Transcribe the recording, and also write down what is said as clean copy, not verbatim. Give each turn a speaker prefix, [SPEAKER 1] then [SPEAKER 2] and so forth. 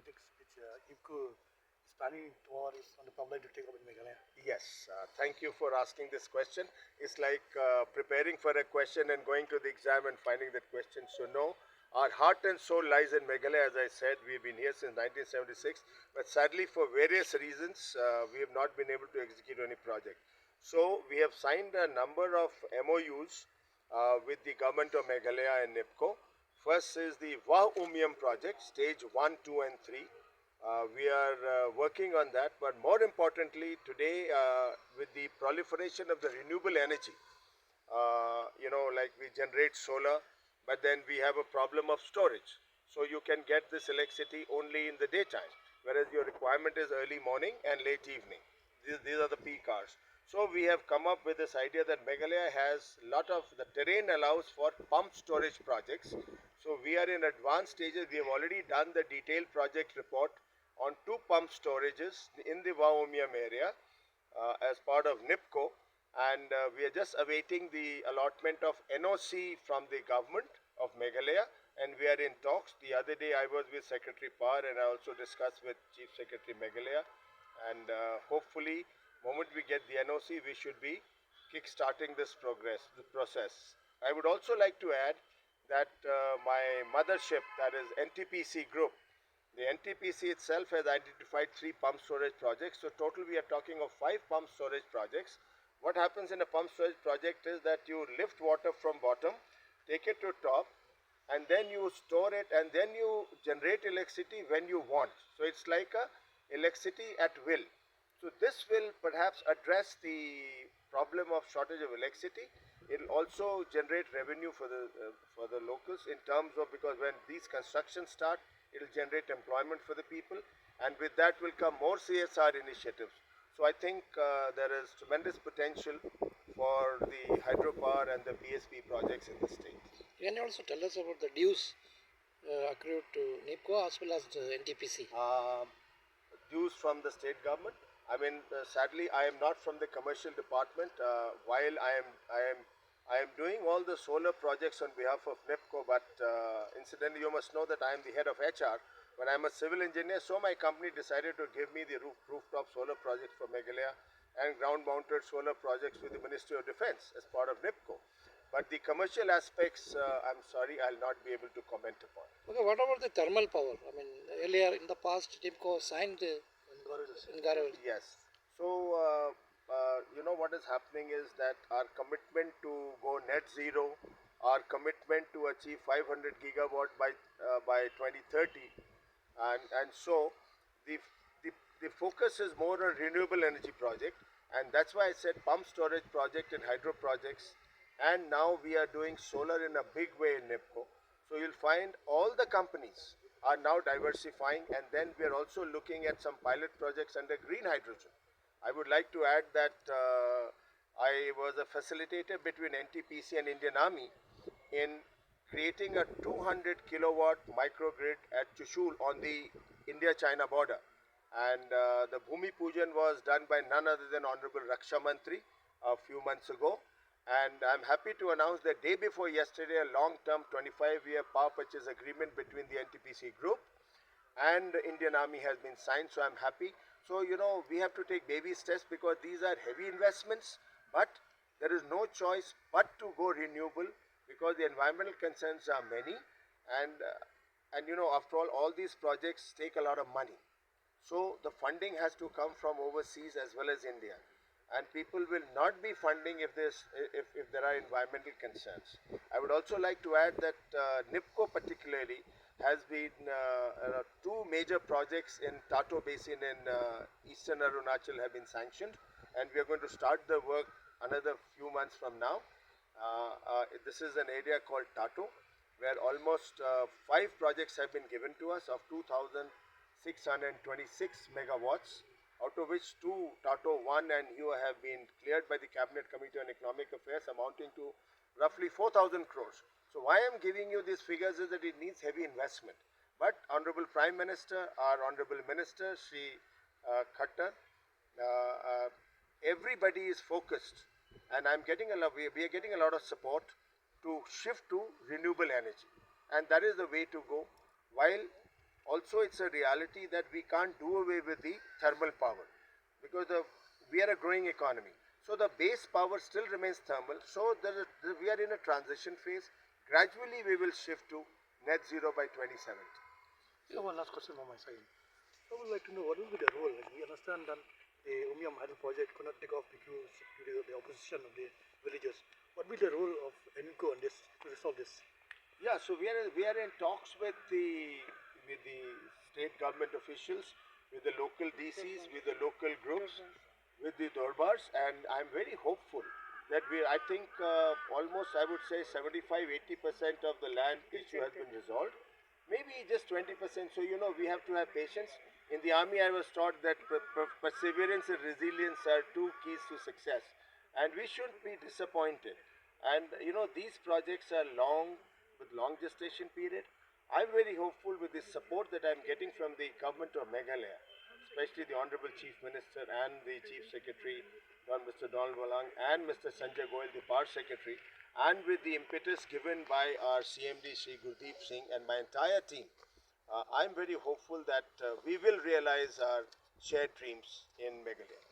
[SPEAKER 1] projects which NEEPCO is planning or is on the pipeline to take up in Meghalaya?
[SPEAKER 2] Yes, thank you for asking this question. It's like preparing for a question and going to the exam and finding that question. So no, our heart and soul lies in Meghalaya. As I said, we've been here since 1976, but sadly for various reasons, we have not been able to execute any project. So we have signed a number of MOUs with the government of Meghalaya and NEEPCO. First is the Vah Umiam project, stage 1, 2 and 3. We are working on that, but more importantly today with the proliferation of the renewable energy, like we generate solar, but then we have a problem of storage. So you can get this electricity only in the daytime, whereas your requirement is early morning and late evening. These are the peak hours. So we have come up with this idea that Meghalaya has a lot of, the terrain allows for pump storage projects. So we are in advanced stages. We have already done the detailed project report on 2 pump storages in the Vah Umiam area as part of NEEPCO, and we are just awaiting the allotment of NOC from the government of Meghalaya, and we are in talks. The other day I was with Secretary Par and I also discussed with Chief Secretary Meghalaya, and hopefully moment we get the NOC we should be kick-starting the process. I would also like to add that my mothership, that is NTPC Group, the NTPC itself has identified 3 pump storage projects. So total we are talking of 5 pump storage projects. What happens in a pump storage project is that you lift water from bottom, take it to top, and then you store it, and then you generate electricity when you want. So it's like a electricity at will. So this will perhaps address the problem of shortage of electricity. It will also generate revenue for the locals in terms of, because when these constructions start, it will generate employment for the people, and with that will come more CSR initiatives. So I think there is tremendous potential for the hydropower and the PSP projects in the state.
[SPEAKER 1] Can you also tell us about the dues accrued to NEEPCO as well as the NTPC?
[SPEAKER 2] Dues from the state government. I mean, sadly, I am not from the commercial department. While I am doing all the solar projects on behalf of NEEPCO, but incidentally, you must know that I am the head of HR. When I am a civil engineer, so my company decided to give me the rooftop solar project for Meghalaya and ground-mounted solar projects with the Ministry of Defence as part of NEEPCO. But the commercial aspects, I'm sorry, I'll not be able to comment upon.
[SPEAKER 1] Okay, what about the thermal power? I mean, earlier in the past, NEEPCO signed the
[SPEAKER 2] Yes. So, what is happening is that our commitment to go net zero, our commitment to achieve 500 gigawatt by 2030, and so the focus is more on renewable energy project, and that's why I said pump storage project and hydro projects, and now we are doing solar in a big way in NEEPCO. So you'll find all the companies are now diversifying, and then we are also looking at some pilot projects under green hydrogen. I would like to add that I was a facilitator between NTPC and Indian Army in creating a 200 kilowatt microgrid at Chushul on the India-China border, and the Bhumi Pujan was done by none other than Honorable Raksha Mantri a few months ago. And I'm happy to announce that day before yesterday, a long-term 25-year power purchase agreement between the NTPC group and the Indian Army has been signed, so I'm happy. So, we have to take baby steps because these are heavy investments, but there is no choice but to go renewable because the environmental concerns are many, and after all these projects take a lot of money. So the funding has to come from overseas as well as India. And people will not be funding if there are environmental concerns. I would also like to add that NEEPCO particularly has been 2 major projects in Tato Basin in eastern Arunachal have been sanctioned, and we are going to start the work another few months from now. This is an area called Tato, where almost 5 projects have been given to us of 2,626 megawatts. Out of which 2, Tato 1 and Hua, have been cleared by the Cabinet Committee on Economic Affairs, amounting to roughly 4,000 crores. So why I am giving you these figures is that it needs heavy investment. But Honorable Prime Minister, our Honorable Minister, Shri Khattar, everybody is focused, and we are getting a lot of support to shift to renewable energy, and that is the way to go. While also it's a reality that we can't do away with the thermal power because we are a growing economy. So the base power still remains thermal. So we are in a transition phase. Gradually we will shift to net zero by 2070.
[SPEAKER 1] Yeah, one last question from my side. I would like to know what will be the role. Like we understand that the Umiam Hydro project could not take off because due to the opposition of the villagers. What will be the role of NEEPCO on this to resolve this?
[SPEAKER 2] Yeah, so we are in talks with the state government officials, with the local DCs, with the local groups, with the Dorbars, and I'm very hopeful that I think almost I would say 75-80% of the land issue has been resolved. Maybe just 20%. So we have to have patience. In the army, I was taught that perseverance and resilience are two keys to success, and we shouldn't be disappointed. And these projects are long, with long gestation period. I'm very hopeful with the support that I'm getting from the government of Meghalaya, especially the Honorable Chief Minister and the Chief Secretary, Mr. Donald Walang, and Mr. Sanjay Goyal, the Power Secretary, and with the impetus given by our CMD, Sri Gurdeep Singh, and my entire team. I'm very hopeful that we will realize our shared dreams in Meghalaya.